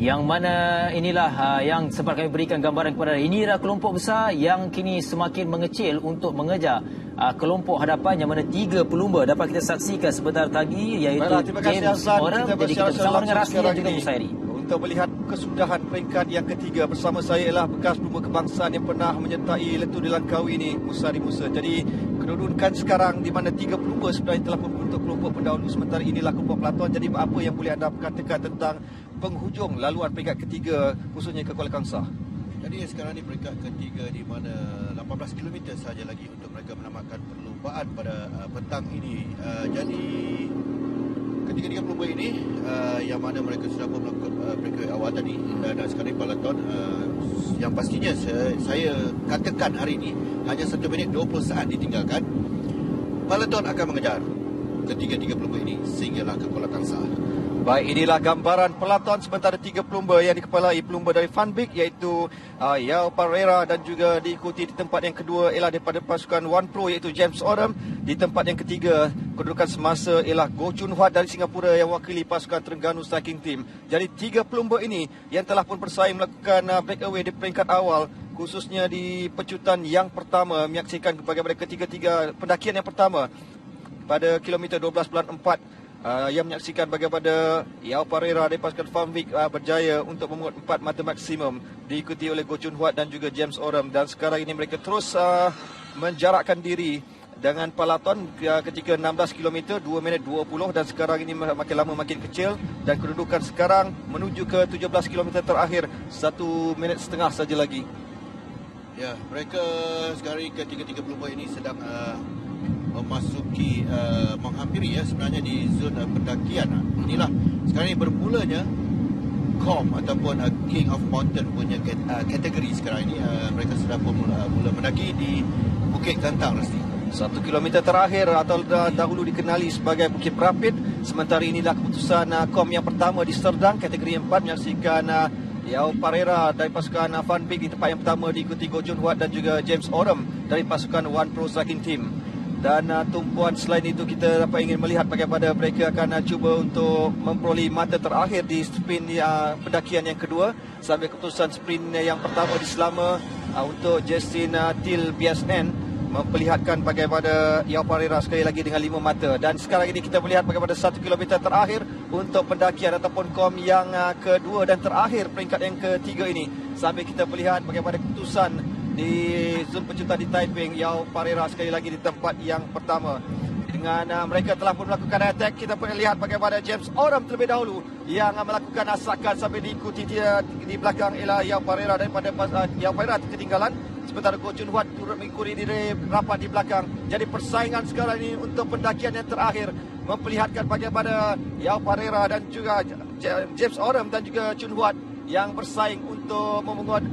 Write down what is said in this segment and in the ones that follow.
Yang mana inilah yang sempat kami berikan gambaran kepada inilah kelompok besar yang kini semakin mengecil untuk mengejar kelompok hadapan yang mana 3 pelumba dapat kita saksikan sebentar tadi, iaitu James Oram. Jadi kita bersama dengan Rasmi dan juga Musairi untuk melihat kesudahan peringkat yang ketiga. Bersama saya ialah bekas pelumba kebangsaan yang pernah menyertai Letup di Langkawi ini, Musari Musa. Jadi kedudukan sekarang di mana 3 pelumba sebenarnya telah membentuk kelompok pendahulu, sementara inilah kelompok pelatuan. Jadi apa yang boleh anda katakan tentang penghujung laluan peringkat ketiga khususnya ke Kuala Kangsar? Jadi sekarang ni peringkat ketiga di mana 18 km saja lagi untuk mereka menamatkan perlumbaan pada petang ini. Jadi ketiga-tiga pelumba ini yang mana mereka sudah pun melakukan peringkat awal tadi dan sekarang peloton yang pastinya saya katakan hari ini hanya 1 minit 20 saat ditinggalkan. Peloton akan mengejar ketiga-tiga pelumba ini sehinggalah ke Kuala Kangsar. Baik, inilah gambaran peloton sementara 3 pelumba yang dikepalai pelumba dari Van Beek iaitu Yao Pereira, dan juga diikuti di tempat yang kedua ialah daripada pasukan One Pro iaitu James Oram. Di tempat yang ketiga kedudukan semasa ialah Goh Chun Huat dari Singapura yang wakili pasukan Terengganu Striking Team. Jadi 3 pelumba ini yang telah pun bersaing melakukan breakaway di peringkat awal, khususnya di pecutan yang pertama, menyaksikan bagaimana ketiga-tiga pendakian yang pertama pada kilometer 12.4 yang menyaksikan bagaimana Yao Pereira dari pasukan Van Beek berjaya untuk memuat 4 mata maksimum, diikuti oleh Goh Chun Huat dan juga James Oram. Dan sekarang ini mereka terus menjarakkan diri dengan peloton ketika 16 km 2 minit 20, dan sekarang ini makin lama makin kecil dan kedudukan sekarang menuju ke 17 km terakhir 1 minit setengah saja lagi. Ya, mereka sekarang ketiga-tiga pelumba ini sedang memasuki menghampiri sebenarnya di zona pendakian. Inilah sekarang ini bermulanya KOM ataupun King of Mountain punya kategori sekarang ini. Mereka sudah mula mendaki di Bukit Gantang Rasti. 1 kilometer terakhir atau dahulu dikenali sebagai Bukit Berapit. Sementara inilah keputusan KOM yang pertama di Serdang kategori 4, menyaksikan Yao Pereira dari pasukan Van Beek di tempat yang pertama, diikuti Goh Chun Huat dan juga James Oram dari pasukan One Pro Striking Team. Dan tumpuan selain itu kita dapat ingin melihat bagaimana mereka akan cuba untuk memperoleh mata terakhir di sprint pendakian yang kedua, sambil keputusan sprint yang pertama di Selama untuk Justin Till BSN memperlihatkan bagaimana Yao Pereira sekali lagi dengan 5 mata. Dan sekarang ini kita melihat bagaimana 1 kilometer terakhir untuk pendakian ataupun KOM yang kedua dan terakhir peringkat yang ketiga ini, sambil kita melihat bagaimana keputusan di zon pecutan di Taiping. Yao Pereira sekali lagi di tempat yang pertama. Dengan mereka telah pun melakukan attack, kita pun lihat bagaimana James Oram terlebih dahulu yang melakukan asakan sambil diikuti dia di belakang ialah Yao Pereira. Daripada Yao Pereira ketinggalan, sementara Goh Chun Huat turut mengikuti diri rapat di belakang. Jadi persaingan sekarang ini untuk pendakian yang terakhir memperlihatkan bagaimana Yao Pereira dan juga James Oram dan juga Chun Huat yang bersaing untuk memungut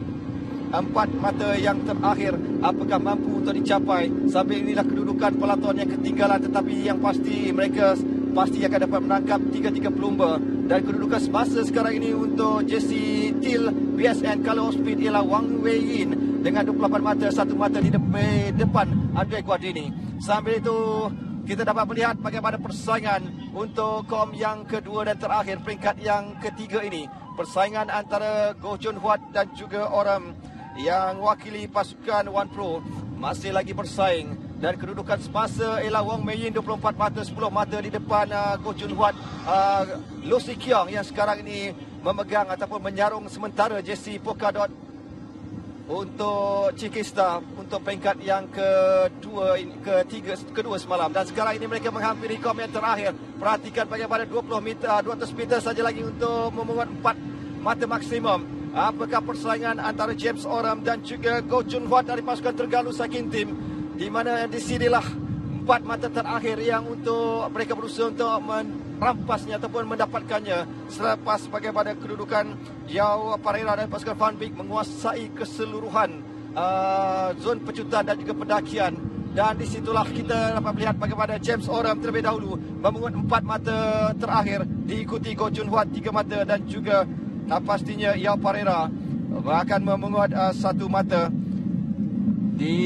4 mata yang terakhir. Apakah mampu untuk dicapai? Sambil inilah kedudukan peloton yang ketinggalan, tetapi yang pasti mereka pasti akan dapat menangkap 3 pelumba. Dan kedudukan semasa sekarang ini untuk Jesse Till BSN kalau speed ialah Wang Wei Yin dengan 28 mata, 1 mata di depan Andre Guardini. Sambil itu kita dapat melihat bagaimana persaingan untuk KOM yang kedua dan terakhir peringkat yang ketiga ini. Persaingan antara Goh Chun Huat dan juga Oram yang wakili pasukan One Pro masih lagi bersaing. Dan kedudukan semasa ialah Wang Mei Yin 24 mata, 10 mata di depan Goh Chun Huat. Loh Si Kiong yang sekarang ini memegang ataupun menyarung sementara jersey Polkadot untuk Cikista untuk peringkat yang kedua semalam. Dan sekarang ini mereka menghampiri KOM yang terakhir. Perhatikan bagaimana 200 meter saja lagi untuk memuat 4 mata maksimum. Apakah persaingan antara James Oram dan juga Goh Chun Huat dari pasukan Terengganu Striking Team, di mana di sinilah 4 mata terakhir yang untuk mereka berusaha untuk merampasnya ataupun mendapatkannya selepas bagaimana kedudukan Yao Pereira dan pasukan Van Beek menguasai keseluruhan zon pecutan dan juga pendakian. Dan di situlah kita dapat melihat bagaimana James Oram terlebih dahulu memungut 4 mata terakhir, diikuti Goh Chun Huat 3 mata dan juga pastinya Yao Pereira akan memungut 1 mata di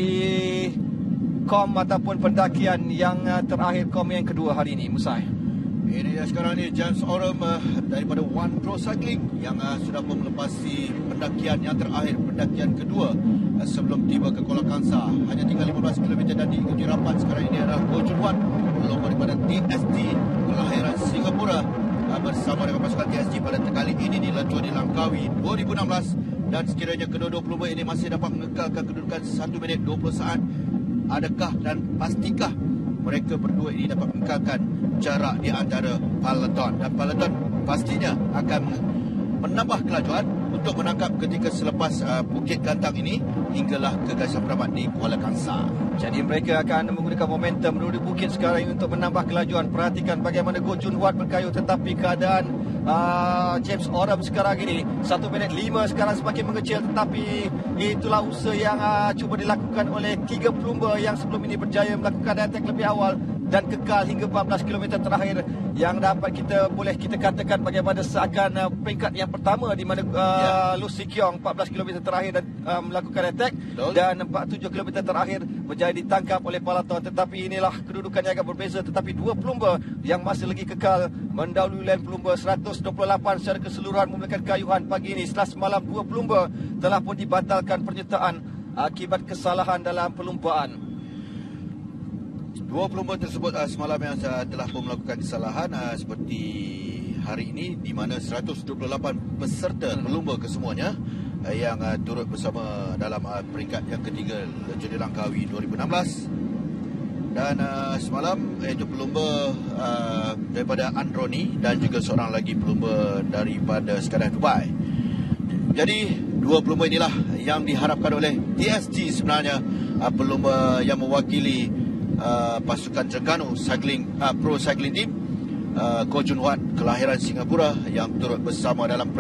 KOM ataupun pendakian yang terakhir, KOM yang kedua hari ini. Musai. Ini dia sekarang ni James Oram daripada One Pro Cycling yang sudah pun melepasi pendakian yang terakhir, pendakian kedua sebelum tiba ke Kuala Kangsar. Hanya tinggal 15 km dan diikuti rapat. Sekarang ini adalah Go Jun Huat, pelopor daripada TSG kelahiran Singapura, bersama dengan pasukan TSG pada kali ini di Lejur di Langkawi 2016, dan sekiranya kedua-dua pelumba ini masih dapat mengekalkan kedudukan 1 minit 20 saat. Adakah dan pastikah mereka berdua ini dapat mengekalkan jarak di antara peloton, dan peloton pastinya akan menambah kelajuan untuk menangkap ketika selepas Bukit Gantang ini hinggalah ke Gajah Peramat di Kuala Kangsar. Jadi mereka akan menggunakan momentum menuju bukit sekarang ini untuk menambah kelajuan. Perhatikan bagaimana Go Jun Huat berkayuh, tetapi keadaan James Oram sekarang ini 1 minit 5 sekarang semakin mengecil, tetapi itulah usaha yang cuba dilakukan oleh 3 pelumba yang sebelum ini berjaya melakukan attack lebih awal dan kekal hingga 14 km terakhir, yang dapat kita katakan bagaimana seakan peringkat yang pertama di mana Lu Si Keong 14 km terakhir dan melakukan attack. Betul. Dan 47 km terakhir berjaya ditangkap oleh peloton, tetapi inilah kedudukan yang agak berbeza, tetapi dua pelumba yang masih lagi kekal mendahului lain pelumba 128 secara keseluruhan memberikan kayuhan pagi ini. Setelah semalam dua pelumba telah pun dibatalkan penyertaan akibat kesalahan dalam perlumbaan. Dua pelumba tersebut semalam yang telah pun melakukan kesalahan seperti hari ini, di mana 128 peserta pelumba kesemuanya yang turut bersama dalam peringkat yang ketiga Lejur di Langkawi 2016. Dan semalam iaitu pelumba daripada Androni dan juga seorang lagi pelumba daripada Skadar Dubai. Jadi dua pelumba inilah yang diharapkan oleh TSG sebenarnya, pelumba yang mewakili pasukan Terengganu Cycling Pro Cycling Team, Go Jun Huat kelahiran Singapura yang turut bersama dalam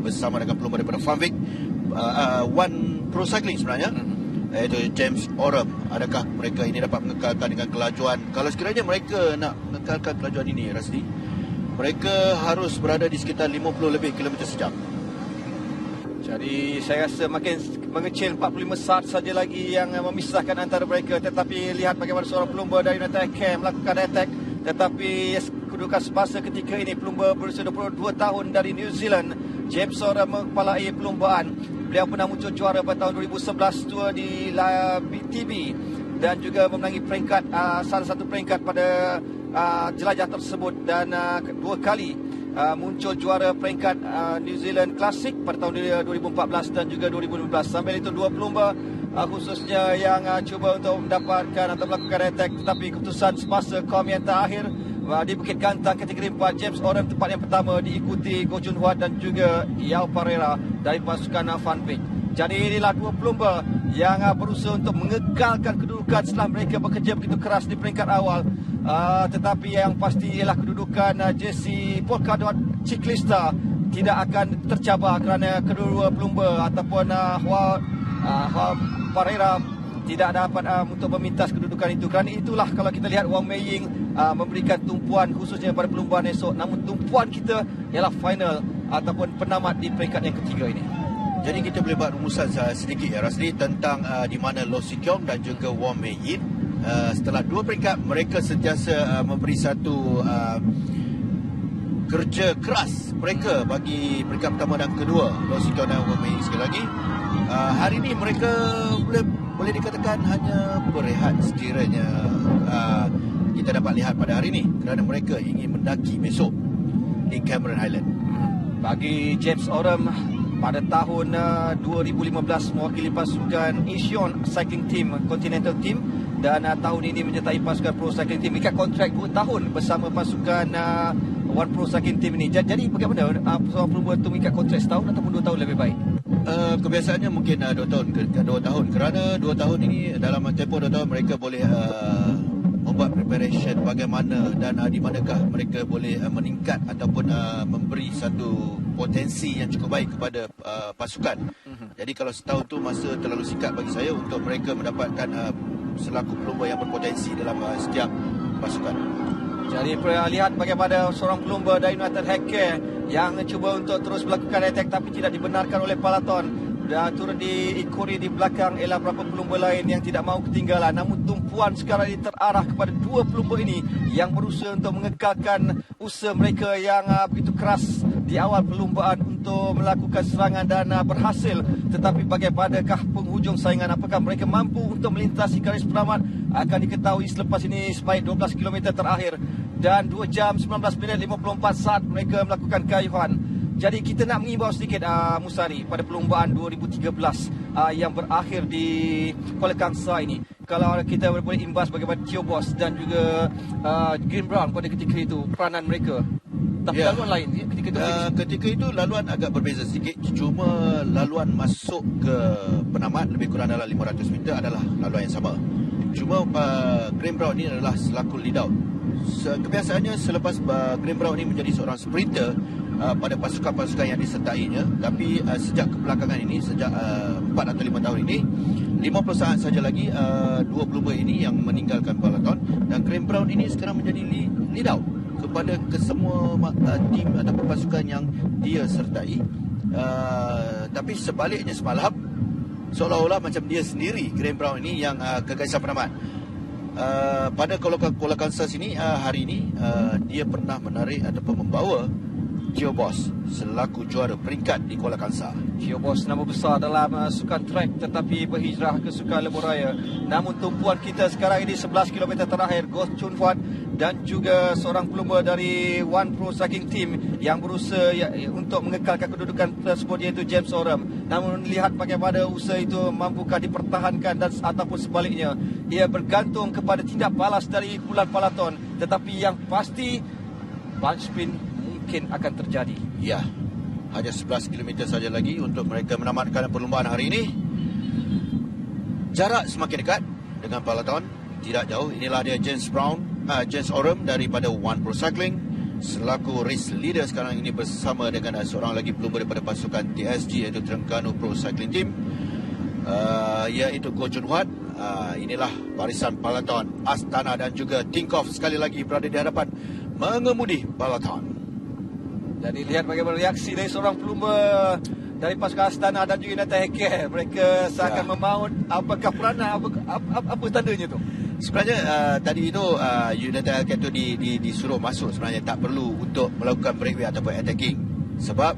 bersama dengan pelumba daripada Funvic, One Pro Cycling sebenarnya, iaitu James Oram. Adakah mereka ini dapat mengekalkan dengan kelajuan? Kalau sekiranya mereka nak mengekalkan kelajuan ini, Rasdi, mereka harus berada di sekitar 50 lebih kilometer sejam. Jadi saya rasa makin mengecil, 45 saat saja lagi yang memisahkan antara mereka. Tetapi lihat bagaimana seorang pelumba dari United Care melakukan attack, tetapi kedudukan semasa ketika ini pelumba berusia 22 tahun dari New Zealand, James Oram mengepalai perlumbaan. Beliau pernah muncul juara pada tahun 2011 Tour di BTB dan juga memenangi peringkat salah satu peringkat pada jelajah tersebut, dan dua kali muncul juara peringkat New Zealand Classic pada tahun 2014 dan juga 2015. Sambil itu dua pelumba khususnya yang cuba untuk mendapatkan atau melakukan attack, tetapi keputusan semasa kom yang terakhir di Bukit Gantang kategori 4, James Oram tempat yang pertama, diikuti Go Jun Huat dan juga Yao Pereira dari pasukan Funvic. Jadi inilah dua pelumba yang berusaha untuk mengekalkan kedudukan setelah mereka bekerja begitu keras di peringkat awal. Tetapi yang pasti ialah kedudukan JC Polkadot Ciclista tidak akan tercabar kerana kedua-dua pelumba ataupun Hua Pereira tidak dapat untuk memintas kedudukan itu. Kerana itulah kalau kita lihat Wang Mei Ying memberikan tumpuan khususnya pada perlumbaan esok. Namun tumpuan kita ialah final ataupun penamat di peringkat yang ketiga ini. Jadi kita boleh buat rumusan sedikit ya Rasli tentang di mana Lu Si Keong dan juga Wang Mei Ying setelah dua peringkat mereka sentiasa memberi satu kerja keras mereka bagi peringkat pertama dan kedua, Lu Si Keong dan Wang Mei Ying sekali lagi. Hari ini mereka boleh dikatakan hanya berehat sekiranya kita dapat lihat pada hari ini, kerana mereka ingin mendaki besok di Cameron Highland. Bagi James Oram, pada tahun 2015 mewakili pasukan Asian Cycling Team, Continental Team, dan tahun ini menyertai pasukan Pro Cycling Team. Ikat kontrak 2 tahun bersama pasukan One Pro Cycling Team ini. Jadi bagaimana seorang pelumba itu mengikat kontrak setahun ataupun 2 tahun lebih baik? Kebiasaannya mungkin 2 tahun kerana 2 tahun ini dalam tempoh 2 tahun mereka boleh membuat preparation bagaimana dan di manakah mereka boleh meningkat ataupun memberi satu potensi yang cukup baik kepada pasukan. Jadi kalau setahun tu masa terlalu singkat bagi saya untuk mereka mendapatkan selaku pelumba yang berpotensi dalam setiap pasukan. Jadi lihat bagaimana seorang pelumba dari United Healthcare yang cuba untuk terus melakukan attack tapi tidak dibenarkan oleh peloton. Dan turut diikuti di belakang ialah beberapa pelumba lain yang tidak mahu ketinggalan. Namun tumpuan tumpuan sekarang ini terarah kepada dua pelumba ini yang berusaha untuk mengekalkan usaha mereka yang begitu keras di awal perlumbaan untuk melakukan serangan dan berhasil. Tetapi bagaimanakah penghujung saingan, apakah mereka mampu untuk melintasi garis penamat, akan diketahui selepas ini sebaik 12 km terakhir dan 2 jam 19 minit 54 saat mereka melakukan kayuhan. Jadi kita nak mengimbau sedikit Musari pada perlumbaan 2013 yang berakhir di Kuala Kangsar ini. Kalau kita boleh imbas bagaimana Theo Boss dan juga Graham Brown pada ketika itu peranan mereka. Tapi laluan lain ketika itu. Ketika itu laluan agak berbeza sedikit. Cuma laluan masuk ke penamat lebih kurang dalam 500 meter adalah laluan yang sama. Cuma Graham Brown ini adalah selaku lead out. Kebiasaannya selepas Graham Brown ini menjadi seorang sprinter pada pasukan-pasukan yang disertainya, tapi sejak kebelakangan ini, sejak 4 atau 5 tahun ini, 50 saat saja lagi dua pelumba ini yang meninggalkan peloton, dan Graham Brown ini sekarang menjadi lead out kepada kesemua tim atau pasukan yang dia sertai. Tapi sebaliknya semalam, seolah-olah macam dia sendiri, Graham Brown ini yang ke garisan penamat. Pada Kuala Kangsar sini hari ini dia pernah menarik ataupun membawa Theo Boss selaku juara peringkat di Kuala Kangsar. Theo Boss nama besar dalam sukan trek tetapi berhijrah ke sukan lebuh raya. Namun tumpuan kita sekarang ini 11 km terakhir, Goh Chun Huat dan juga seorang pelumba dari One Pro Cycling Team yang berusaha untuk mengekalkan kedudukan tersebut, iaitu James Oram. Namun lihat bagaimana usaha itu mampukah dipertahankan dan ataupun sebaliknya. Ia bergantung kepada tindak balas dari kumpulan peloton, tetapi yang pasti bunch spin mungkin akan terjadi. Ya, hanya 11 km saja lagi untuk mereka menamatkan perlumbaan hari ini. Jarak semakin dekat dengan peloton, tidak jauh. Inilah dia James Oram daripada One Pro Cycling selaku race leader sekarang ini bersama dengan seorang lagi pelumba daripada pasukan TSG, iaitu Terengganu Pro Cycling Team, iaitu Goh Chun Huat. Inilah barisan peloton Astana dan juga Tinkoff sekali lagi berada di hadapan mengemudi peloton. Jadi lihat bagaimana reaksi dari seorang pelumba dari pasukan Astana dan juga United Healthcare. Mereka seakan memaut. Apakah peranan, apa tandanya tu? Sebenarnya tadi itu United Healthcare tu disuruh masuk, sebenarnya tak perlu untuk melakukan breakaway ataupun attacking. Sebab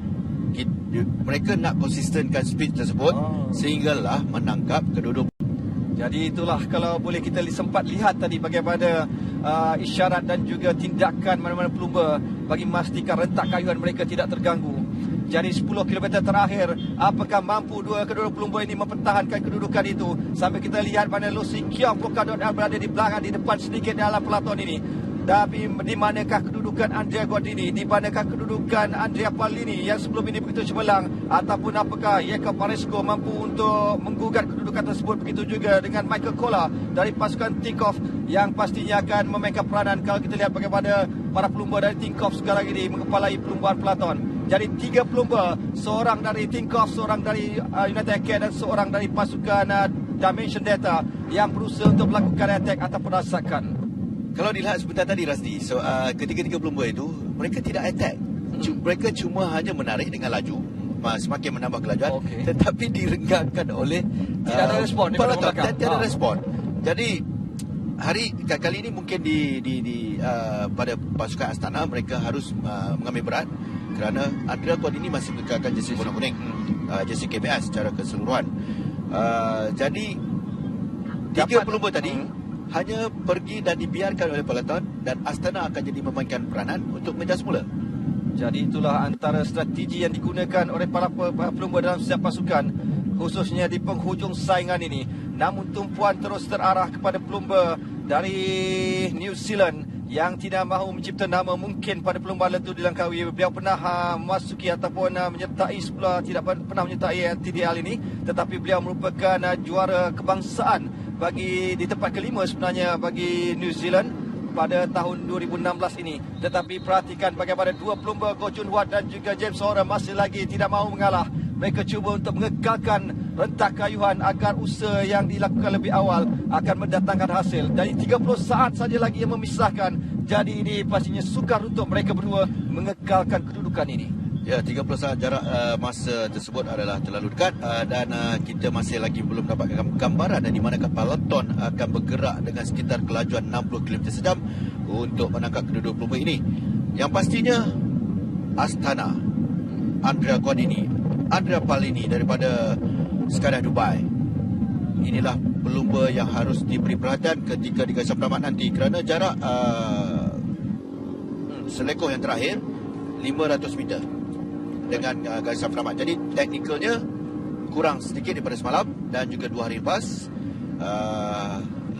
mereka nak konsistentkan speed tersebut sehinggalah menangkap kedudukan. Jadi itulah kalau boleh kita sempat lihat tadi bagaimana isyarat dan juga tindakan mana-mana pelumba bagi memastikan rentak kayuhan mereka tidak terganggu. Jadi 10 km terakhir, apakah mampu kedua pelumba ini mempertahankan kedudukan itu? Sampai kita lihat mana Lucy Kiong Polkadot berada di belakang, di depan sedikit dalam peloton ini. Tapi di manakah kedudukan Andrea Gordini? Di manakah kedudukan Andrea Palini yang sebelum ini begitu cemerlang? Ataupun apakah Jakob Paresko mampu untuk menggugat kedudukan tersebut? Begitu juga dengan Michael Kola dari pasukan Tinkoff yang pastinya akan memainkan peranan kalau kita lihat bagaimana para pelumba dari Tinkoff sekarang ini mengepalai perlumbaan peloton. Jadi 3 pelumba, seorang dari Tinkoff, seorang dari United Healthcare dan seorang dari pasukan Dimension Data yang berusaha untuk melakukan attack ataupun rasakan. Kalau dilihat sebentar tadi Rasdi, ketiga-tiga pelumba itu mereka tidak attack. Mereka cuma hanya menarik dengan laju, semakin menambah kelajuan, tetapi direnggangkan oleh tidak ada respon peloton. Tidak ada respon. Jadi kali ini mungkin pada pasukan Astana mereka harus mengambil berat kerana Andrea Gordini masih mengekalkan jersey warna kuning, jersey KBS secara keseluruhan. Jadi 3 pelumba tadi hanya pergi dan dibiarkan oleh peloton, dan Astana akan jadi memainkan peranan untuk mengejar semula. Jadi itulah antara strategi yang digunakan oleh para pelumba dalam setiap pasukan, khususnya di penghujung saingan ini. Namun tumpuan terus terarah kepada pelumba dari New Zealand yang tidak mahu mencipta nama mungkin pada perlumbaan itu di Langkawi. Beliau pernah memasuki ataupun menyertai tidak pernah menyertai TDL ini, tetapi beliau merupakan juara kebangsaan di tempat kelima sebenarnya bagi New Zealand pada tahun 2016 ini. Tetapi perhatikan bagaimana dua pelumba Goh Chun Huat dan juga James Oram masih lagi tidak mahu mengalah. Mereka cuba untuk mengekalkan rentak kayuhan agar usaha yang dilakukan lebih awal akan mendatangkan hasil. Jadi 30 saat saja lagi yang memisahkan. Jadi ini pastinya sukar untuk mereka berdua mengekalkan kedudukan ini. Ya, 30 saat jarak masa tersebut adalah terlalu dekat dan kita masih lagi belum dapat gambaran di manakah peloton akan bergerak dengan sekitar kelajuan 60 km sejam untuk menangkap kedua-dua pelumba ini. Yang pastinya Astana, Andrea Guardini, Andrea Palini daripada Skydive Dubai. Inilah pelumba yang harus diberi perhatian ketika di garis penyelamat nanti kerana jarak selekoh yang terakhir 500 meter dengan garisan penyelamat. Jadi teknikalnya kurang sedikit daripada semalam dan juga 2 hari lepas.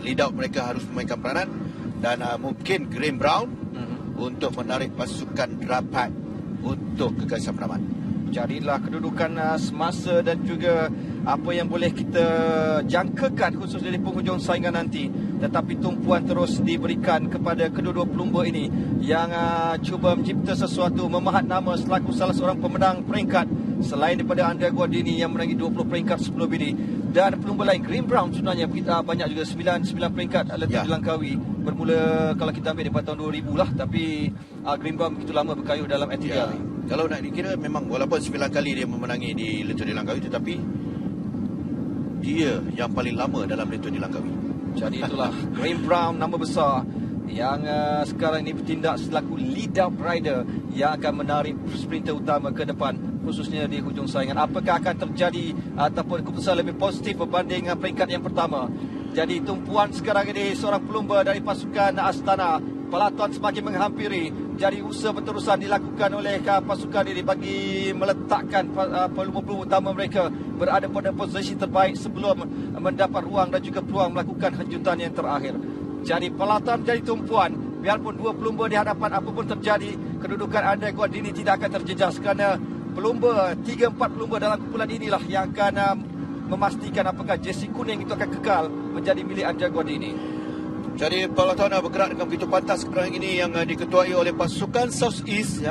Lead out mereka harus memainkan peranan dan mungkin Graham Brown untuk menarik pasukan rapat untuk ke garisan penyelamat. Jadilah kedudukan semasa dan juga apa yang boleh kita jangkakan khususnya di penghujung saingan nanti. Tetapi tumpuan terus diberikan kepada kedua-dua pelumba ini yang cuba mencipta sesuatu, memahat nama selaku salah seorang pemenang peringkat selain daripada Andrea Guardini yang menangi 20 peringkat sebelum ini. Dan pelumba lain, Graham Brown sebenarnya kita banyak juga 9 peringkat atletik dilangkaui. Bermula kalau kita ambil daripada tahun 2000 lah, tapi Graham Brown begitu lama berkayuh dalam ATL. Kalau nak dikira memang walaupun 9 kali dia memenangi di Letup Dilangkawi, tetapi dia yang paling lama dalam Letup Dilangkawi. Jadi itulah Graham Brown, nama besar yang sekarang ini bertindak selaku lead out rider yang akan menarik sprinter utama ke depan, khususnya di hujung saingan. Apakah akan terjadi ataupun keputusan lebih positif berbanding peringkat yang pertama? Jadi tumpuan sekarang ini seorang pelumba dari pasukan Astana. Peloton semakin menghampiri. Jadi usaha berterusan dilakukan oleh pasukan ini bagi meletakkan pelumba-pelumba utama mereka berada pada posisi terbaik sebelum mendapat ruang dan juga peluang melakukan hembutan yang terakhir. Jadi peloton menjadi tumpuan. Biarpun dua pelumba di hadapan, apapun terjadi, kedudukan Andrea Guardini tidak akan terjejas kerana pelumba, 3-4 pelumba dalam kumpulan inilah yang akan memastikan apakah jersey kuning itu akan kekal menjadi milik Andrea Guardini. Jadi peloton bergerak dengan begitu pantas sekarang ini yang diketuai oleh pasukan South East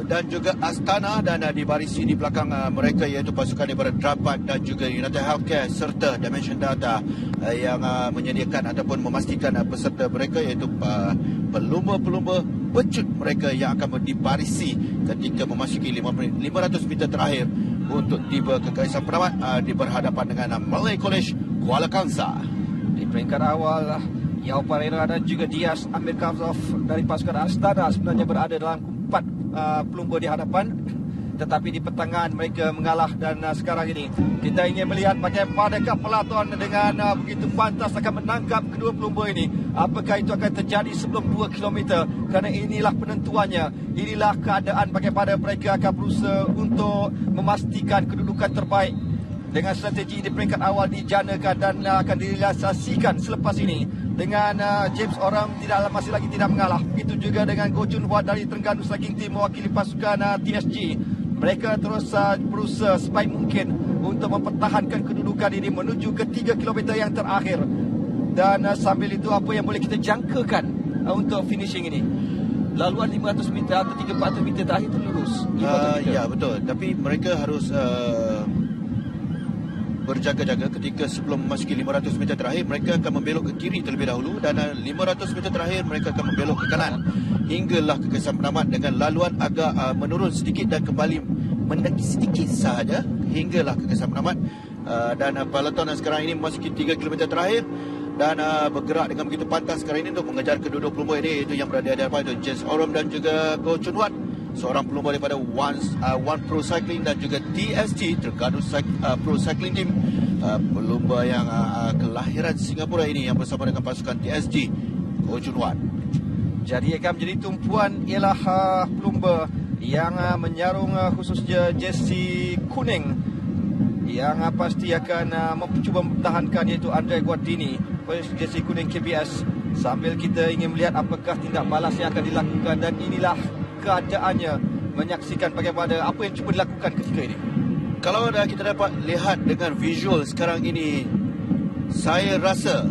dan juga Astana, dan di baris di belakang mereka iaitu pasukan daripada Drapat dan juga United Healthcare serta Dimension Data yang menyediakan ataupun memastikan peserta mereka iaitu pelumba-pelumba pecut mereka yang akan dibarisi ketika memasuki 500 meter terakhir untuk tiba ke garisan penyelamat di berhadapan dengan Malay College Kuala Kangsar. Di peringkat awal, Yao Pereira dan juga Diaz Amir Kavzov dari pasukan Astana sebenarnya berada dalam 4 pelumba di hadapan, tetapi di pertengahan mereka mengalah. Dan sekarang ini kita ingin melihat bagaimanakah peloton dengan begitu pantas akan menangkap kedua pelumba ini. Apakah itu akan terjadi sebelum 2 km? Kerana inilah penentuannya. Inilah keadaan bagaimana mereka akan berusaha untuk memastikan kedudukan terbaik dengan strategi di peringkat awal dijanakan dan akan direalisasikan selepas ini dengan James Oram masih lagi tidak mengalah. Itu juga dengan Goh Chun Hua dari Terengganu Cycling Team mewakili pasukan TSG. Mereka terus berusaha sebaik mungkin untuk mempertahankan kedudukan ini menuju ke 3 km yang terakhir. Dan sambil itu apa yang boleh kita jangkakan untuk finishing ini? Laluan 500 meter atau 300 meter terakhir itu lurus. Ya, betul. Tapi mereka harus berjaga-jaga ketika sebelum memasuki 500 meter terakhir. Mereka akan membelok ke kiri terlebih dahulu dan 500 meter terakhir mereka akan membelok ke kanan hinggalah ke garisan penyelamat dengan laluan agak menurun sedikit dan kembali mendaki sedikit sahaja hinggalah ke garisan penyelamat. Dan peloton sekarang ini memasuki 3 km terakhir dan bergerak dengan begitu pantas sekarang ini untuk mengejar kedua-dua pelumba ini, iaitu yang berada di hadapan itu James Oram dan juga Goh Chun Hua, seorang pelumba daripada One Pro Cycling dan juga TSG, Terengganu Pro Cycling Team, pelumba yang kelahiran Singapura ini yang bersama dengan pasukan TSG, Goh Chun Hua. Jadi akan menjadi tumpuan ialah pelumba yang menyarung khususnya jersey kuning yang pasti akan mencuba mempertahankan, iaitu Andrea Guardini, jersey kuning KBS. Sambil kita ingin melihat apakah tindak balas yang akan dilakukan, dan inilah keadaannya, menyaksikan bagaimana apa yang cuba dilakukan ketika ini. Kalau kita dapat lihat dengan visual sekarang ini, saya rasa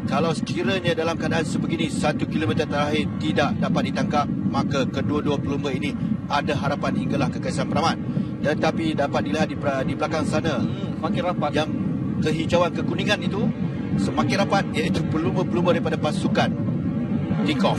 kalau sekiranya dalam keadaan sebegini 1 km terakhir tidak dapat ditangkap, maka kedua-dua pelumba ini ada harapan hinggalah ke garisan penyelamat. Tetapi dapat dilihat di belakang sana, makin rapat, yang kehijauan kekuningan itu semakin rapat, iaitu pelumba-pelumba daripada pasukan Dikov.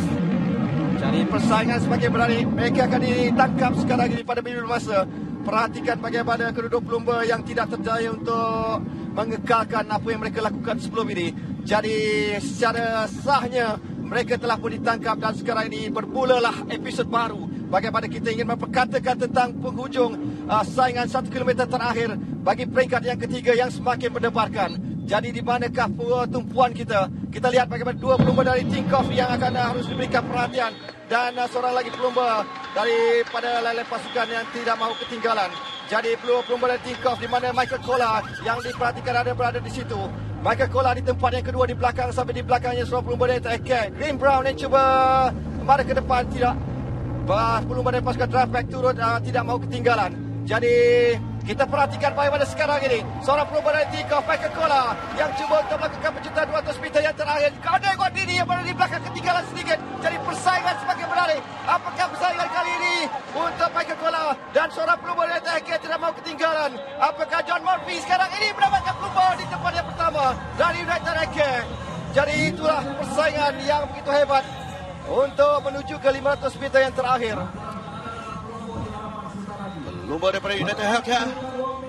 Jadi persaingan semakin berani. Mereka akan ditangkap sekarang ini pada minit masa. Perhatikan bagaimana kedua pelumba yang tidak terjaya untuk mengekalkan apa yang mereka lakukan sebelum ini. Jadi secara sahnya mereka telah pun ditangkap dan sekarang ini bermulalah episod baru. Bagaimana kita ingin memperkatakan tentang penghujung saingan 1 kilometer terakhir bagi peringkat yang ketiga yang semakin berdebarkan. Jadi di manakah tumpuan kita? Kita lihat bagaimana dua pelumba dari Tinkoff yang akan harus diberikan perhatian. Dan seorang lagi pelumba daripada lain-lain pasukan yang tidak mahu ketinggalan. Jadi pelumba dari Tinkoff di mana Michael Kola yang diperhatikan berada di situ. Michael Kola di tempat yang kedua di belakang sampai di belakangnya seorang pelumba dari TK. Green Brown yang cuba kembali ke depan tidak. Pelumba dari pasukan Draftback turut tidak mahu ketinggalan. Jadi kita perhatikan bagaimana sekarang ini seorang pelumba dari Tinkoff, Michael Kola yang cuba untuk melakukan penciptaan 200 meter yang terakhir. Ada Guardini yang berada di belakang ketinggalan sedikit. Jadi persaingan semakin berani. Apakah persaingan kali ini untuk Michael Kola dan seorang pelumba dari TK tidak mahu ketinggalan? Apakah John Murphy sekarang ini mendapatkan pelumba di tempat yang pertama dari United Air? Jadi itulah persaingan yang begitu hebat untuk menuju ke 500 meter yang terakhir. Pelumba daripada United Healthcare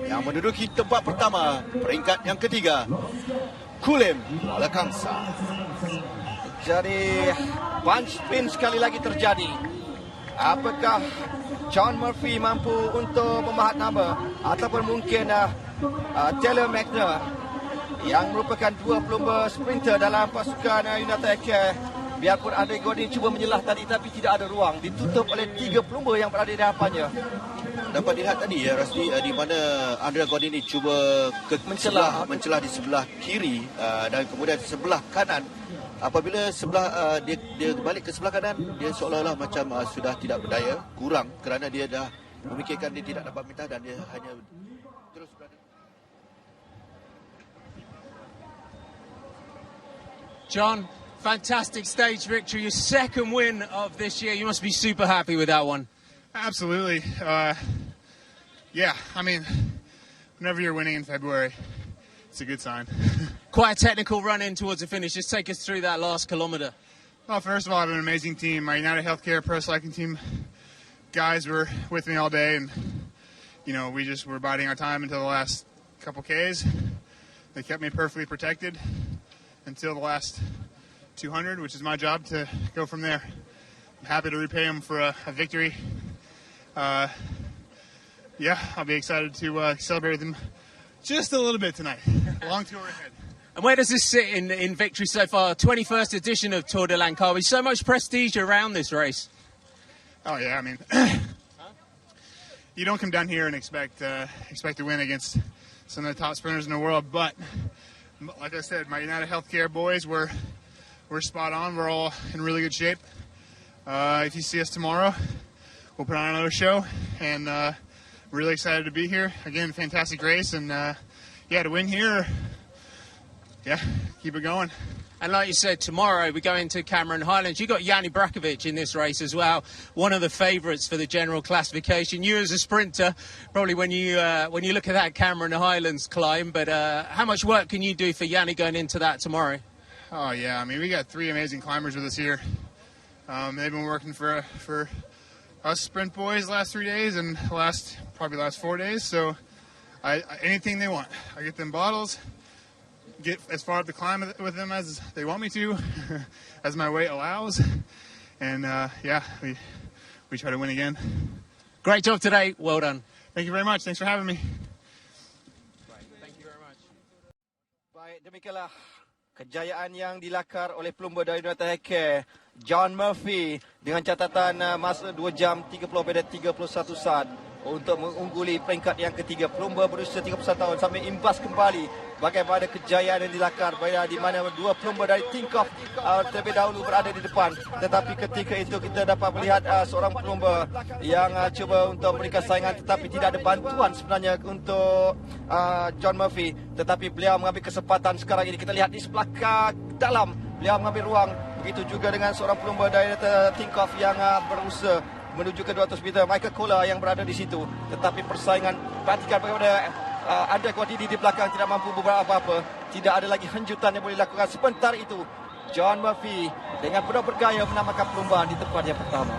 yang menduduki tempat pertama, peringkat yang ketiga, Kulim Walakangsa. Jadi punch spin sekali lagi terjadi. Apakah John Murphy mampu untuk memahat nama ataupun mungkin Taylor Magner yang merupakan dua pelumba sprinter dalam pasukan United Air. Biarpun Andre Gordon cuba menyelah tadi tapi tidak ada ruang. Ditutup oleh tiga pelumba yang berada di hadapannya. Dapat dilihat tadi ya Rasdi, di mana Andre Gordon ini cuba mencelah di sebelah kiri dan kemudian sebelah kanan. Apabila dia balik ke sebelah kanan, dia seolah-olah macam sudah tidak berdaya, kurang kerana dia dah memikirkan dia tidak dapat minta dan dia hanya terus berada. John, fantastic stage victory, your second win of this year. You must be super happy with that one. Absolutely. Yeah, I mean, whenever you're winning in February, it's a good sign. Quite a technical run in towards the finish. Just take us through that last kilometre. Well, first of all, I have an amazing team. My United Healthcare Pro Cycling team guys were with me all day, and, you know, we just were biding our time until the last couple Ks. They kept me perfectly protected until the last 200, which is my job to go from there. I'm happy to repay them for a victory. Yeah, I'll be excited to celebrate with them just a little bit tonight. Long tour ahead. And where does this sit in victory so far? 21st edition of Tour de Langkawi. So much prestige around this race. Oh yeah, I mean, you don't come down here and expect to win against some of the top sprinters in the world. But like I said, my United Healthcare boys we're spot on. We're all in really good shape. If you see us tomorrow, we'll put on another show, and really excited to be here. Again, fantastic race, and yeah, to win here, yeah, keep it going. And like you said, tomorrow we go into Cameron Highlands. You got Yanni Brakovic in this race as well, one of the favourites for the general classification. You as a sprinter, probably when you look at that Cameron Highlands climb, but how much work can you do for Yanni going into that tomorrow? Oh yeah, I mean, we got three amazing climbers with us here. They've been working for us sprint boys the last 3 days and probably last 4 days. So anything they want, I get them bottles, get as far up the climb with them as they want me to, as my weight allows. And yeah, we try to win again. Great job today. Well done. Thank you very much. Thanks for having me. Thank you very much. Baik, demikianlah kejayaan yang dilakar oleh pelumba dari United Healthcare, John Murphy, dengan catatan masa 2 jam 30.31 saat untuk mengungguli peringkat yang ketiga. Pelumba berusia 31 tahun sampai imbas kembali bagaimana kejayaan yang dilakar, di mana dua pelumba dari Tinkoff terlebih dahulu berada di depan. Tetapi ketika itu kita dapat melihat seorang pelumba yang cuba untuk memberikan saingan, tetapi tidak ada bantuan sebenarnya untuk John Murphy. Tetapi beliau mengambil kesempatan sekarang ini. Kita lihat di sebelah dalam, beliau mengambil ruang. Begitu juga dengan seorang pelumba dari Tinkoff yang berusaha menuju ke 200 meter, Michael Kola yang berada di situ. Tetapi persaingan, perhatikan bagaimana Andre Guardini di belakang tidak mampu berbuat apa-apa. Tidak ada lagi hanjutan yang boleh dilakukan. Sebentar itu John Murphy dengan penuh bergaya menamakan perlumbaan di tempat yang pertama.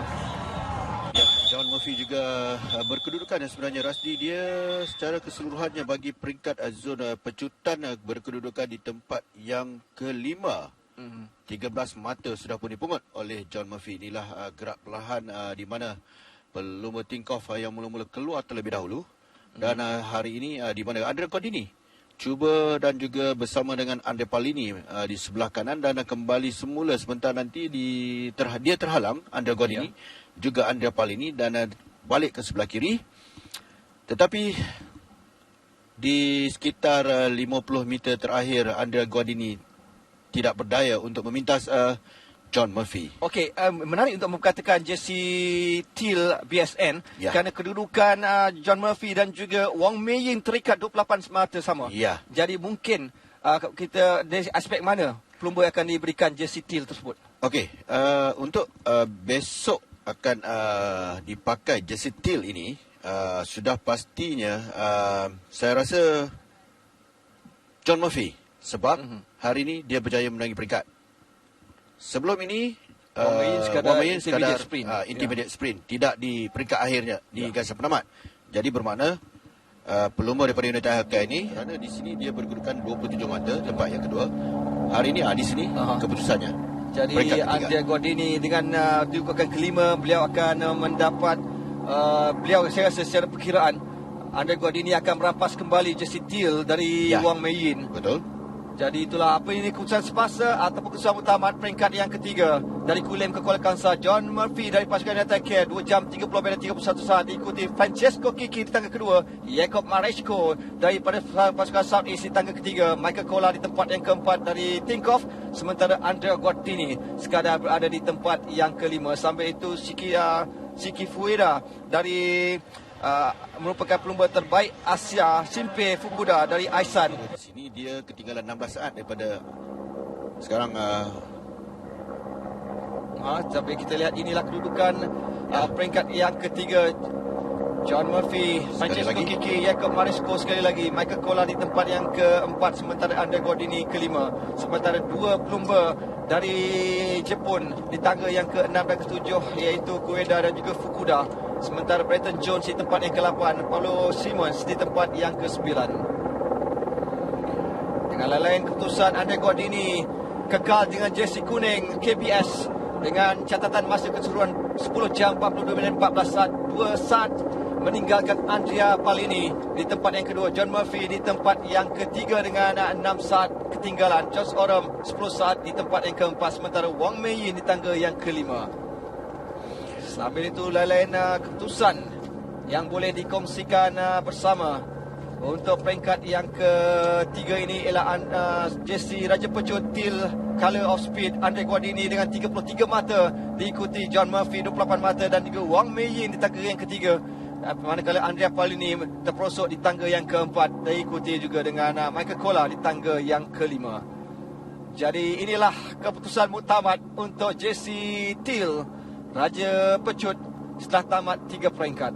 Ya, John Murphy juga berkedudukan dan sebenarnya Rasdi dia secara keseluruhannya bagi peringkat zona pecutan berkedudukan di tempat yang kelima. 13 mata sudah pun dipungut oleh John Murphy. Inilah gerak perlahan di mana pelumba Tinkoff yang mula-mula keluar terlebih dahulu. Dan hari ini di mana Andrea Cordini cuba dan juga bersama dengan Andre Palini di sebelah kanan dan kembali semula sebentar nanti dia terhalang Andre Cordini juga Andre Palini dan balik ke sebelah kiri. Tetapi di sekitar 50 meter terakhir Andre Cordini tidak berdaya untuk memintas John Murphy. Okey, menarik untuk memperkatakan Jesse Till BSN kerana kedudukan John Murphy dan juga Wang Meiyin terikat 28 mata sama. Ya. Jadi mungkin kita dari aspek mana pelumba akan diberikan Jesse Till tersebut? Okey, untuk besok akan dipakai Jesse Till ini sudah pastinya saya rasa John Murphy sebab hari ini dia berjaya menangi peringkat. Sebelum ini Wang Meiyin sekadar intermediate sprint, tidak di peringkat akhirnya di garis penamat. Jadi bermakna pelumba daripada United Healthcare ini kerana di sini dia berkedudukan 27 mata tempat yang kedua. Hari ini di sini keputusannya. Jadi Andrea Cordini dengan kedudukan kelima, beliau akan mendapat beliau saya rasa secara perkiraan Andrea Cordini akan merampas kembali Jesse Till dari Wang Meiyin. Betul. Jadi itulah apa ini keputusan sepasa ataupun keputusan utama peringkat yang ketiga dari Kulem ke Kuala Kangsar. John Murphy dari pasukan United Care 2 jam 30 minit 31 saat diikuti Francesco Kiki di tangga kedua, Jacob Maresco daripada pasukan South East di tangga ketiga, Michael Kola di tempat yang keempat dari Tinkoff, sementara Andrea Cordini sekadar berada di tempat yang kelima. Sambil itu Shiki Fueda dari merupakan pelumba terbaik Asia, Shinpei Fukuda dari Aisan. Di sini dia ketinggalan 16 saat daripada sekarang. Tapi kita lihat inilah kedudukan peringkat yang ketiga. John Murphy, Francesco Kiki, Jacob Maresco sekali lagi, Michael Kola di tempat yang keempat, sementara Andrea Cordini kelima. Sementara dua pelumba dari Jepun di tangga yang ke-6 dan ke-7 iaitu Kueda dan juga Fukuda. Sementara Bretton Jones di tempat yang ke-8, Paulo Simmons di tempat yang ke-9. Dengan lain-lain keputusan Andrea Cordini kekal dengan jersey kuning KBS dengan catatan masa keseluruhan 10 jam 42 minit 14 saat 2 saat meninggalkan Andrea Palini di tempat yang kedua. John Murphy di tempat yang ketiga dengan 6 saat ketinggalan. Josh Oram 10 saat di tempat yang keempat, sementara Wang Meiyin di tangga yang kelima. Sambil itu lain-lain keputusan yang boleh dikongsikan bersama untuk peringkat yang ketiga ini ialah Jesse Raja Pecut Till Color of Speed Andrea Cordini dengan 33 mata, diikuti John Murphy 28 mata dan juga Wang Meiyin di tangga yang ketiga. Manakala Andrea Palini terperosok di tangga yang keempat, diikuti juga dengan Michael Kola di tangga yang kelima. Jadi inilah keputusan muktamad untuk Jesse Till Raja Pecut setelah tamat 3 peringkat.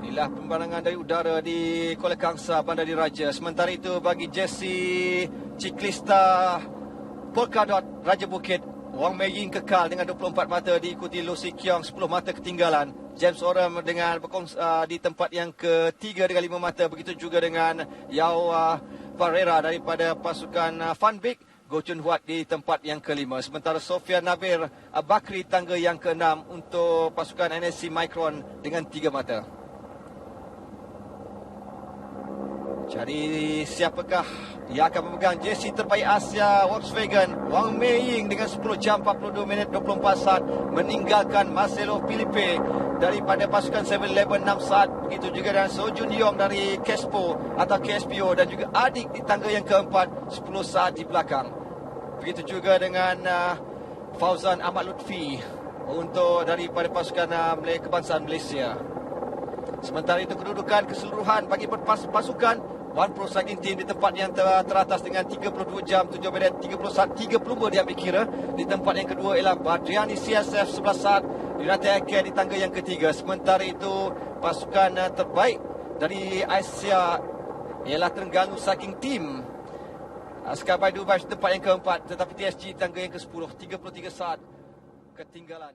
Inilah pembanangan dari udara di Kuala Kangsar, Bandar Diraja. Sementara itu bagi Jesse Ciklista Polkadot Raja Bukit, Wang Meiyin kekal dengan 24 mata, diikuti Lu Si Kiong 10 mata ketinggalan. James Oram dengan di tempat yang ketiga dengan 5 mata. Begitu juga dengan Yao Pereira daripada pasukan Van Beek. Go Chun Huat di tempat yang kelima. Sementara Sofia Nabir Bakri tangga yang keenam untuk pasukan NSC Micron dengan 3 mata. Jadi siapakah yang akan memegang jersey terbaik Asia Volkswagen? Wang Meiyin dengan 10 jam 42 minit 24 saat meninggalkan Marcelo Filipe daripada pasukan 7-Eleven 6 saat. Begitu juga dengan So Jun Yong dari Kespo atau KSPO dan juga Adik di tangga yang keempat 10 saat di belakang. Begitu juga dengan Fauzan Ahmad Lutfi untuk daripada pasukan kebangsaan Malaysia. Sementara itu kedudukan keseluruhan bagi pasukan One Pro Cycling Team di tempat yang teratas dengan 32 jam 7 minit 30 saat 30 diambil kira. Di tempat yang kedua ialah Badriani CSF 11 saat, United Aircare di tangga yang ketiga. Sementara itu pasukan terbaik dari Asia ialah Terengganu Cycling Team. Sky by Dubai tempat yang keempat, tetapi TSG tangga yang ke-10, 33 saat ketinggalan.